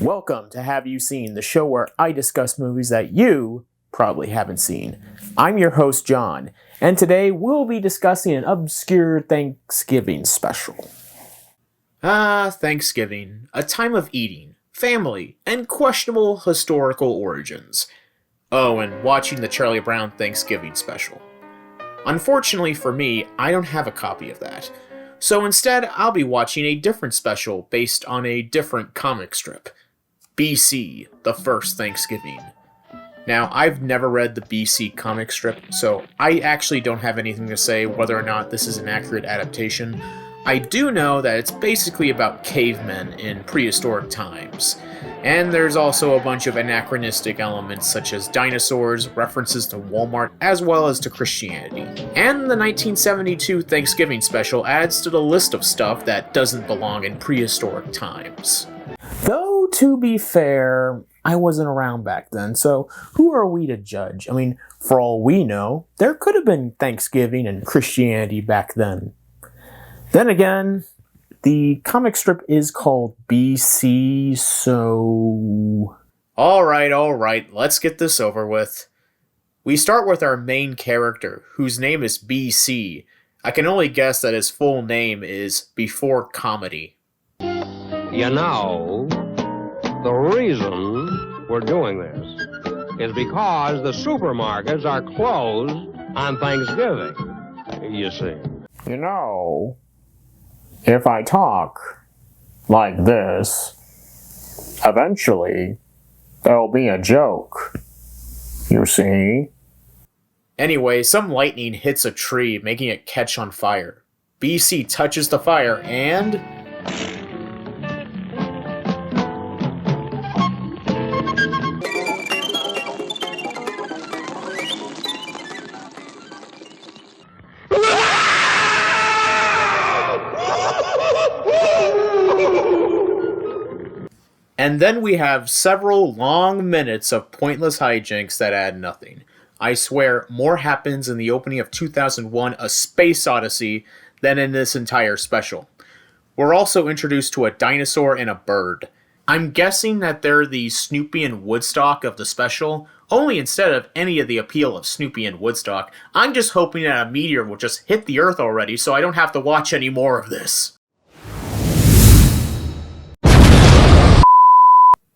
Welcome to Have You Seen, the show where I discuss movies that you probably haven't seen. I'm your host, John, and today we'll be discussing an obscure Thanksgiving special. Thanksgiving, a time of eating, family, and questionable historical origins. Oh, and watching the Charlie Brown Thanksgiving special. Unfortunately for me, I don't have a copy of that. So instead, I'll be watching a different special based on a different comic strip. BC, The First Thanksgiving. Now, I've never read the BC comic strip, so I actually don't have anything to say whether or not this is an accurate adaptation. I do know that it's basically about cavemen in prehistoric times. And there's also a bunch of anachronistic elements such as dinosaurs, references to Walmart, as well as to Christianity. And the 1972 Thanksgiving special adds to the list of stuff that doesn't belong in prehistoric times. Though, to be fair, I wasn't around back then, so who are we to judge? I mean, for all we know, there could have been Thanksgiving and Christianity back then. Then again, the comic strip is called BC, so... Alright, let's get this over with. We start with our main character, whose name is BC. I can only guess that his full name is Before Comedy. You know, the reason we're doing this is because the supermarkets are closed on Thanksgiving, you see. You know, if I talk like this, eventually there'll be a joke, you see. Anyway, some lightning hits a tree, making it catch on fire. BC touches the fire and... And then we have several long minutes of pointless hijinks that add nothing. I swear, more happens in the opening of 2001 A Space Odyssey than in this entire special. We're also introduced to a dinosaur and a bird. I'm guessing that they're the Snoopy and Woodstock of the special, only instead of any of the appeal of Snoopy and Woodstock, I'm just hoping that a meteor will just hit the Earth already so I don't have to watch any more of this.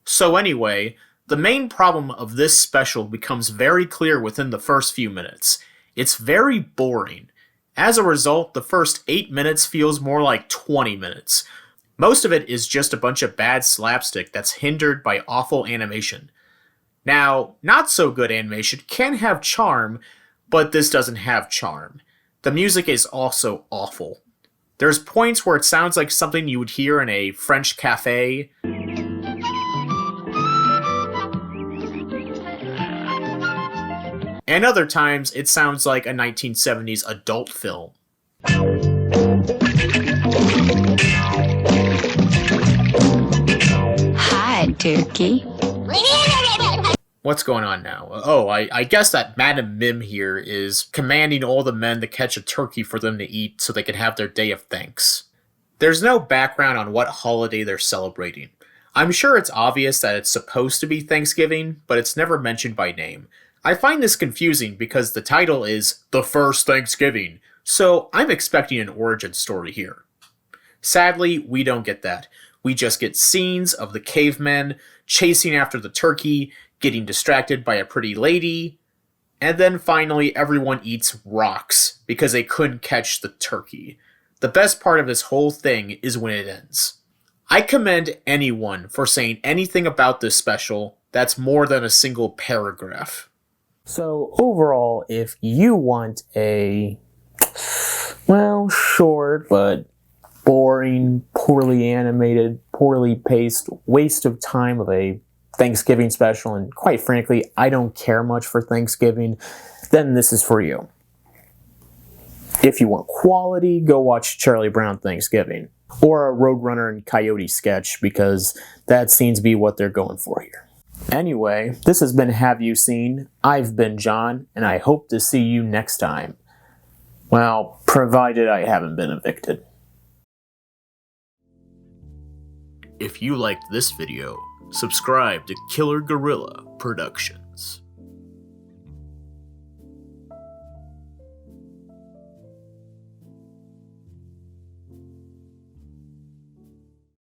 So anyway, the main problem of this special becomes very clear within the first few minutes. It's very boring. As a result, the first 8 minutes feels more like 20 minutes. Most of it is just a bunch of bad slapstick that's hindered by awful animation. Now, not so good animation can have charm, but this doesn't have charm. The music is also awful. There's points where it sounds like something you would hear in a French cafe. And other times, it sounds like a 1970s adult film. Hi, turkey. What's going on now? Oh, I guess that Madam Mim here is commanding all the men to catch a turkey for them to eat so they can have their day of thanks. There's no background on what holiday they're celebrating. I'm sure it's obvious that it's supposed to be Thanksgiving, but it's never mentioned by name. I find this confusing because the title is The First Thanksgiving, so I'm expecting an origin story here. Sadly, we don't get that. We just get scenes of the cavemen chasing after the turkey, getting distracted by a pretty lady, and then finally everyone eats rocks because they couldn't catch the turkey. The best part of this whole thing is when it ends. I commend anyone for saying anything about this special that's more than a single paragraph. So overall, if you want a, well, short but boring, poorly animated, poorly paced waste of time of a Thanksgiving special, and quite frankly, I don't care much for Thanksgiving, then this is for you. If you want quality, go watch Charlie Brown Thanksgiving, or a Roadrunner and Coyote sketch, because that seems to be what they're going for here. Anyway, this has been Have You Seen? I've been John, and I hope to see you next time. Well, provided I haven't been evicted. If you liked this video, Subscribe to Killer Gorilla Productions.